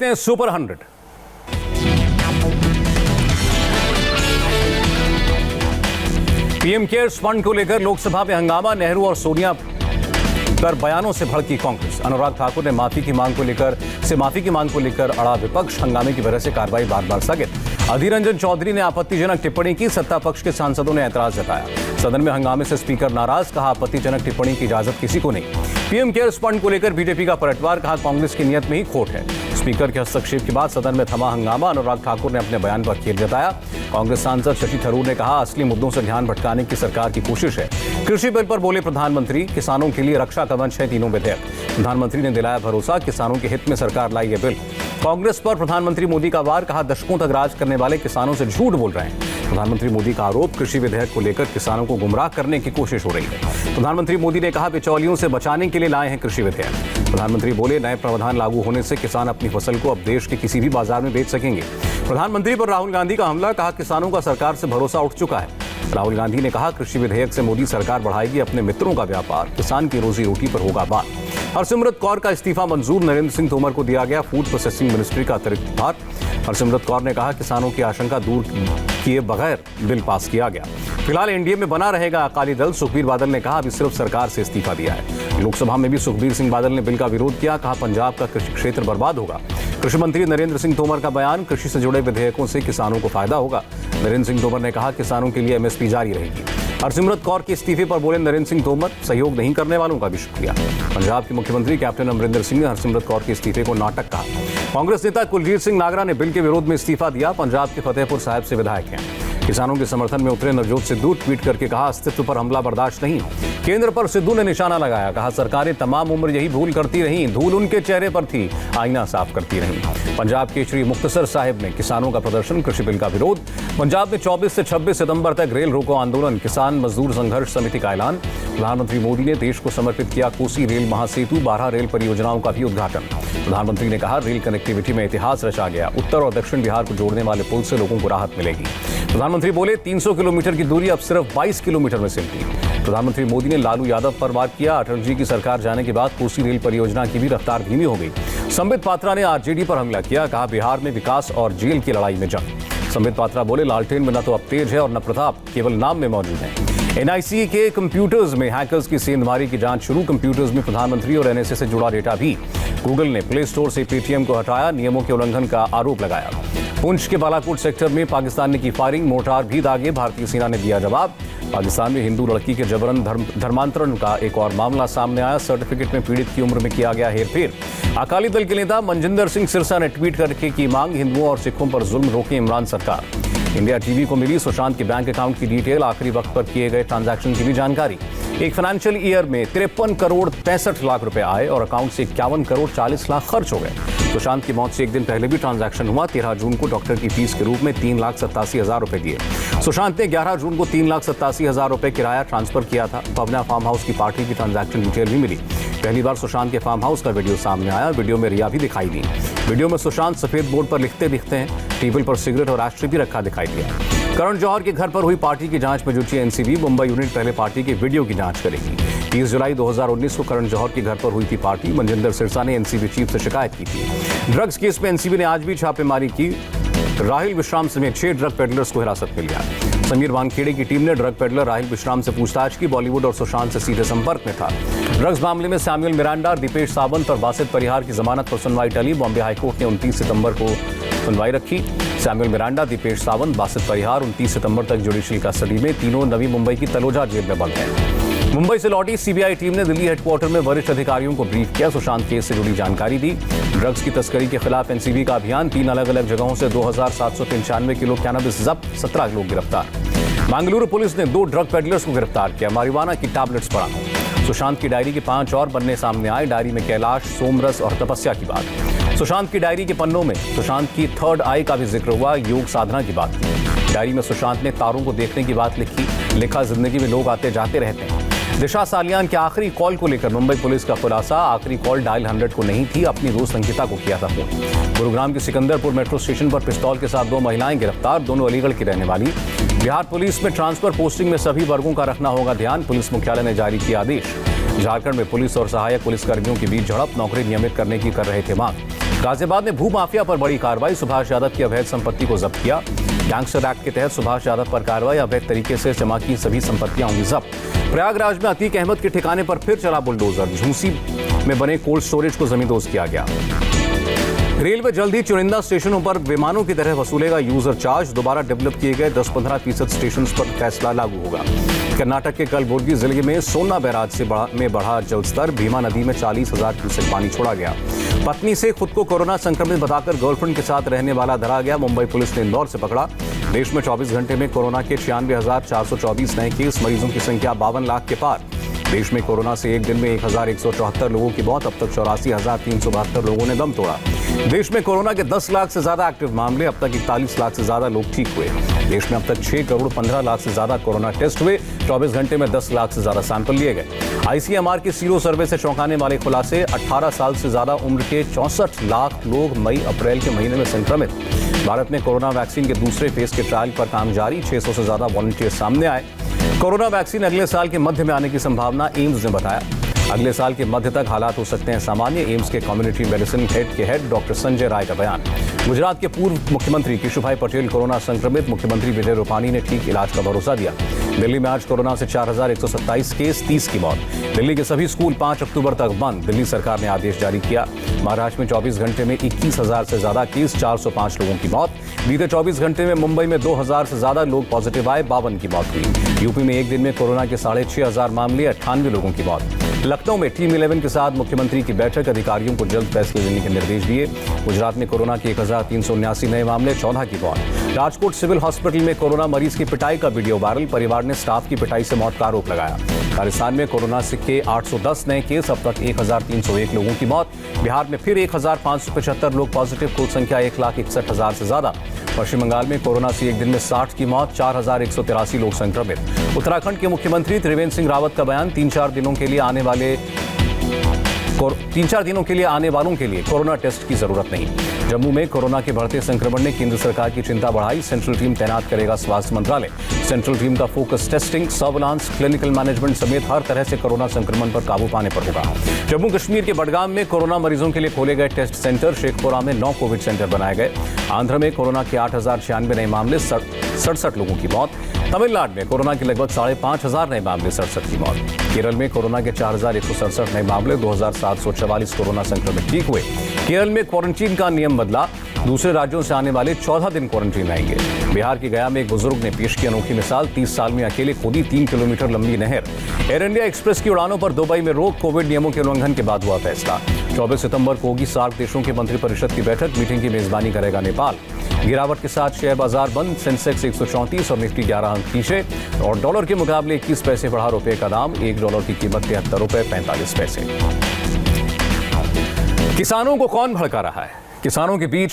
Super 100। PM cares fund को लेकर लोकसभा में हंगामा। नेहरू और सोनिया पर बयानों से भड़की कांग्रेस। अनुराग ठाकुर ने माफी की मांग को लेकर अड़ा विपक्ष। हंगामे की वजह से कार्रवाई बार बार स्थगित। अधीर रंजन चौधरी ने आपत्तिजनक टिप्पणी की। सत्ता पक्ष के सांसदों ने ऐतराज जताया। सदन में हंगामे से स्पीकर नाराज। कहा आपत्तिजनक टिप्पणी की इजाजत किसी को नहीं। पीएम केयर्स फंड को लेकर बीजेपी का पलटवार। कहा कांग्रेस की नीयत में ही खोट है। स्पीकर के हस्तक्षेप के बाद सदन में थमा हंगामा। अनुराग ठाकुर ने अपने बयान पर खेद जताया। कांग्रेस सांसद शशि थरूर ने कहा असली मुद्दों से ध्यान भटकाने की सरकार की कोशिश है। कृषि बिल पर बोले प्रधानमंत्री, किसानों के लिए रक्षा कवच है तीनों विधेयक। प्रधानमंत्री ने दिलाया भरोसा, किसानों के हित में सरकार लाई ये बिल। कांग्रेस पर प्रधानमंत्री मोदी का वार। कहा दशकों तक राज करने वाले किसानों से झूठ बोल रहे हैं। प्रधानमंत्री मोदी का आरोप, कृषि विधेयक को लेकर किसानों को गुमराह करने की कोशिश हो रही है। प्रधानमंत्री मोदी ने कहा बिचौलियों से बचाने के लिए लाए हैं कृषि विधेयक। प्रधानमंत्री बोले नए प्रावधान लागू होने से किसान अपनी फसल को अब देश के किसी भी बाजार में बेच सकेंगे। प्रधानमंत्री पर राहुल गांधी का हमला। कहा किसानों का सरकार से भरोसा उठ चुका है। राहुल गांधी ने कहा कृषि विधेयक से मोदी सरकार बढ़ाएगी अपने मित्रों का व्यापार, किसान की रोजी रोटी पर होगा बात। हरसिमरत कौर का इस्तीफा मंजूर। नरेंद्र सिंह तोमर को दिया गया फूड प्रोसेसिंग मिनिस्ट्री का अतिरिक्त भार। हरसिमरत कौर ने कहा किसानों की आशंका दूर किए बगैर बिल पास किया गया। फिलहाल एनडीए में बना रहेगा अकाली दल। सुखबीर बादल ने कहा अभी सिर्फ सरकार से इस्तीफा दिया है। लोकसभा में भी सुखबीर सिंह बादल ने बिल का विरोध किया। कहा पंजाब का कृषि क्षेत्र बर्बाद होगा। कृषि मंत्री नरेंद्र सिंह तोमर का बयान, कृषि से जुड़े विधेयकों से किसानों को फायदा होगा। नरेंद्र सिंह तोमर ने कहा किसानों के लिए एमएसपी जारी रहेगी। हरसिमरत कौर के इस्तीफे पर बोले नरेंद्र सिंह तोमर, सहयोग नहीं करने वालों का भी शुक्रिया। पंजाब के मुख्यमंत्री कैप्टन अमरिंदर सिंह ने हरसिमरत कौर के इस्तीफे को नाटक कहा। कांग्रेस नेता कुलजीत सिंह नागरा ने बिल के विरोध में इस्तीफा दिया। पंजाब के फतेहपुर साहिब से विधायक हैं। किसानों के समर्थन में उतरे नवजोत सिद्धू। ट्वीट करके कहा अस्तित्व पर हमला बर्दाश्त नहीं। केंद्र पर सिद्धू ने निशाना लगाया। कहा सरकारें तमाम उम्र यही भूल करती रहीं, धूल उनके चेहरे पर थी, आईना साफ करती रहीं। पंजाब के श्री मुक्तसर साहिब में किसानों का प्रदर्शन, कृषि बिल का विरोध। पंजाब में 24 से 26 सितंबर तक रेल रोको आंदोलन, किसान मजदूर संघर्ष समिति का ऐलान। प्रधानमंत्री मोदी ने देश को समर्पित किया कोसी रेल महासेतु, 12 रेल परियोजनाओं का भी उद्घाटन। प्रधानमंत्री ने कहा रेल कनेक्टिविटी में इतिहास रचा गया। उत्तर और दक्षिण बिहार को जोड़ने वाले पुल से लोगों को राहत मिलेगी। प्रधानमंत्री बोले 300 किलोमीटर की दूरी अब सिर्फ 22 किलोमीटर में सिमटी। प्रधानमंत्री मोदी ने लालू यादव पर वार किया। अटल जी की सरकार जाने के बाद कोसी रेल परियोजना की भी रफ्तार धीमी हो गई। संबित पात्रा ने आरजेडी पर हमला किया। कहा बिहार में विकास और जेल की लड़ाई में जंग। संबित पात्रा बोले लालटेन में न तो अब तेज है और न प्रताप, केवल नाम में मौजूद है। एनआईसी के कंप्यूटर्स में हैकर्स की सेंधमारी की जांच शुरू। कंप्यूटर्स में प्रधानमंत्री और एनएसए से जुड़ा डेटा भी। गूगल ने प्ले स्टोर से पेटीएम को हटाया। नियमों के उल्लंघन का आरोप लगाया। पुंछ के बालाकोट सेक्टर में पाकिस्तान ने की फायरिंग। मोर्टार भी दागे। भारतीय सेना ने दिया जवाब। पाकिस्तान में हिंदू लड़की के जबरन धर्मांतरण का एक और मामला सामने आया। सर्टिफिकेट में पीड़ित की उम्र में किया गया हेरफेर। अकाली दल के नेता मनजिंदर सिंह सिरसा ने ट्वीट करके की मांग, हिंदुओं और सिखों पर जुल्म रोके इमरान सरकार। इंडिया टीवी को मिली सुशांत के बैंक अकाउंट की डिटेल, आखिरी वक्त पर किए गए ट्रांजैक्शन की भी जानकारी। एक फाइनेंशियल ईयर में 53 करोड़ 65 लाख रुपए आए और अकाउंट से 51 करोड़ 40 लाख खर्च हो गए। सुशांत की मौत से एक दिन पहले भी ट्रांजैक्शन हुआ। 13 जून को डॉक्टर की फीस के रूप में 3,87,000 रुपए दिए। सुशांत ने 11 जून को 3,87,000 रुपए किराया ट्रांसफर किया था। पवना फार्म हाउस की पार्टी की ट्रांजैक्शन डिटेल भी मिली। पहली बार सुशांत के फार्म हाउस का वीडियो सामने आया। वीडियो में रिया भी दिखाई दी। वीडियो में सुशांत सफेद बोर्ड पर लिखते दिखते हैं। टेबल पर सिगरेट और एशट्रे भी रखा दिखाई दिया। करण जौहर के घर पर हुई पार्टी की जांच में जुटी एनसीबी। मुंबई यूनिट पहले पार्टी के वीडियो की जांच करेगी। 30 जुलाई 2019 को करण जौहर के घर पर हुई थी पार्टी। मनजिंदर सिरसा ने एनसीबी चीफ से शिकायत की थी। ड्रग्स केस में एनसीबी ने आज भी छापेमारी की। राहिल विश्राम समेत 6 ड्रग पेडलर्स को हिरासत में लिया। समीर वानखेड़े की टीम ने ड्रग पेडलर राहिल विश्राम से पूछताछ की। बॉलीवुड और सुशांत से सीधे संपर्क में था। ड्रग्स मामले में सैमुअल मिरांडा, दीपेश सावंत और बासित परिहार की जमानत पर सुनवाई टली। बॉम्बे हाईकोर्ट ने 29 सितंबर को सुनवाई रखी। सैमुअल मिरांडा, दीपेश सावंत, बासित परिहार 29 सितंबर तक जुडिशियल कस्टडी में। तीनों नवी मुंबई की तलोजा जेल में बंद हैं। मुंबई से लौटी सीबीआई टीम ने दिल्ली हेडक्वार्टर में वरिष्ठ अधिकारियों को ब्रीफ किया। सुशांत केस से जुड़ी जानकारी दी। ड्रग्स की तस्करी के खिलाफ एनसीबी का अभियान। 3 अलग अलग जगहों से 2,795 किलो कैनबिस जब्त, 17 लोग गिरफ्तार। बेंगलुरु पुलिस ने 2 ड्रग पेडलर्स को गिरफ्तार किया। मारिवाना की टैबलेट्स बरामद। सुशांत की डायरी के 5 और पन्ने सामने आए। डायरी में कैलाश, सोमरस और तपस्या की बात। सुशांत की डायरी के पन्नों में सुशांत की थर्ड आई का भी जिक्र हुआ। योग साधना की बात। डायरी में सुशांत ने तारों को देखने की बात लिखा जिंदगी में लोग आते जाते रहते हैं। दिशा सालियान के आखिरी कॉल को लेकर मुंबई पुलिस का खुलासा। आखिरी कॉल डायल 100 को नहीं थी, अपनी दोस्त अंकिता को किया था फोन। गुरुग्राम के सिकंदरपुर मेट्रो स्टेशन पर पिस्तौल के साथ 2 महिलाएं गिरफ्तार। दोनों अलीगढ़ की रहने वाली। बिहार पुलिस में ट्रांसफर पोस्टिंग में सभी वर्गों का रखना होगा ध्यान। पुलिस मुख्यालय ने जारी किया आदेश। झारखंड में पुलिस और सहायक पुलिसकर्मियों के बीच झड़प, नौकरी नियमित करने की कर रहे थे मांग। गाजियाबाद में भू माफिया पर बड़ी कार्रवाई, सुभाष यादव की अवैध संपत्ति को जब्त किया। गैंगस्टर एक्ट के तहत सुभाष यादव पर कार्रवाई, अवैध तरीके से जमा की सभी संपत्तियां होंगी जब्त। प्रयागराज में अतीक अहमद के ठिकाने पर फिर चला बुलडोजर, झूंसी में बने कोल्ड स्टोरेज को जमींदोज किया गया। रेलवे जल्द ही चुनिंदा स्टेशनों पर विमानों की तरह वसूलेगा यूजर चार्ज, दोबारा डेवलप किए गए 10-15% स्टेशन पर फैसला लागू होगा। कर्नाटक के कलबुर्गी जिले में सोना बैराज में बढ़ा जलस्तर, भीमा नदी में 40,000 क्यूसेक पानी छोड़ा गया। पत्नी से खुद को कोरोना संक्रमित बताकर गर्लफ्रेंड के साथ रहने वाला धरा गया, मुंबई पुलिस ने इंदौर से पकड़ा। देश में 24 घंटे में कोरोना के 96,424 नए केस, मरीजों की संख्या 52 लाख के पार। देश में कोरोना से एक दिन में 1,174 लोगों की मौत, अब तक 84,372 लोगों ने दम तोड़ा। देश में कोरोना के 10 लाख से ज्यादा एक्टिव मामले, अब तक 41 लाख से ज्यादा लोग ठीक हुए। देश में अब तक 6 करोड़ 15 लाख से ज्यादा कोरोना टेस्ट हुए, 24 घंटे में 10 लाख से ज्यादा सैंपल लिए गए। आईसीएमआर के सीरो सर्वे से चौंकाने वाले खुलासे, 18 साल से ज्यादा उम्र के 64 लाख लोग मई अप्रैल के महीने में संक्रमित। भारत में कोरोना वैक्सीन के दूसरे फेज के ट्रायल पर काम जारी, 600 से ज्यादा वॉलंटियर सामने आए। कोरोना वैक्सीन अगले साल के मध्य में आने की संभावना, एम्स ने बताया। अगले साल के मध्य तक हालात हो सकते हैं सामान्य, एम्स के कम्युनिटी मेडिसिन हेड के हेड डॉक्टर संजय राय का बयान। गुजरात के पूर्व मुख्यमंत्री केशुभाई पटेल कोरोना संक्रमित, मुख्यमंत्री विजय रूपानी ने ठीक इलाज का भरोसा दिया। दिल्ली में आज कोरोना से 4,127 केस, 30 की मौत। दिल्ली के सभी स्कूल 5 अक्टूबर तक बंद, दिल्ली सरकार ने आदेश जारी किया। महाराष्ट्र में 24 घंटे में 21,000 से ज्यादा केस, 405 लोगों की मौत। बीते 24 घंटे में मुंबई में 2,000 से ज्यादा लोग पॉजिटिव आए, 52 की मौत हुई। यूपी में एक दिन में कोरोना के 6,500 मामले, 98 लोगों की मौत। लखनऊ में टीम 11 के साथ मुख्यमंत्री की बैठक, अधिकारियों को जल्द फैसले लेने के निर्देश दिए। गुजरात में कोरोना के 1,379 नए मामले, 14 की मौत। राजकोट सिविल हॉस्पिटल में कोरोना मरीज की पिटाई का वीडियो वायरल, परिवार ने स्टाफ की पिटाई से मौत का आरोप लगाया। राजस्थान में कोरोना के 810 नए केस, अब तक 1,301 लोगों की मौत। बिहार में फिर 1,575 लोग पॉजिटिव, कुल संख्या 1,61,000 से ज्यादा। पश्चिम बंगाल में कोरोना से एक दिन में 60 की मौत, 4,183 लोग संक्रमित। उत्तराखंड के मुख्यमंत्री त्रिवेंद्र सिंह रावत का बयान, 3-4 दिनों के लिए आने वालों के लिए कोरोना टेस्ट की जरूरत नहीं। जम्मू में कोरोना के बढ़ते संक्रमण ने केंद्र सरकार की चिंता बढ़ाई, सेंट्रल टीम तैनात करेगा स्वास्थ्य मंत्रालय। सेंट्रल टीम का focus testing, surveillance, clinical management समेत हर तरह से कोरोना संक्रमण पर काबू पाने पर होगा। जम्मू कश्मीर के बडगाम में कोरोना मरीजों के लिए खोले गए टेस्ट सेंटर, शेखपुरा में 9 कोविड सेंटर बनाए गए। आंध्र में कोरोना के 8,096 नए मामले, 67 लोगों की मौत। तमिलनाडु में कोरोना के लगभग 5,500 नए मामले, 67 की मौत। केरल में कोरोना के 4,167 नए मामले, 2,744 कोरोना संक्रमित ठीक हुए। केरल में क्वारंटीन का नियम बदला, दूसरे राज्यों से आने वाले 14 दिन क्वारंटीन रहेंगे। बिहार की गया में एक बुजुर्ग ने पेश की अनोखी मिसाल, 30 साल में अकेले खोदी 3 किलोमीटर लंबी नहर। एयर इंडिया एक्सप्रेस की उड़ानों पर दुबई में रोक, कोविड नियमों के उल्लंघन के बाद हुआ फैसला। 24 सितंबर को होगी सार्क देशों की मंत्रिपरिषद की बैठक, मीटिंग की मेजबानी करेगा नेपाल। गिरावट के साथ शेयर बाजार बंद, सेंसेक्स 134 और निफ्टी 11 अंक पीछे, और डॉलर के मुकाबले 21 पैसे बढ़ा रुपए का दाम, $1 की कीमत 73 रुपए 45 पैसे। किसानों को कौन भड़का रहा है? किसानों के बीच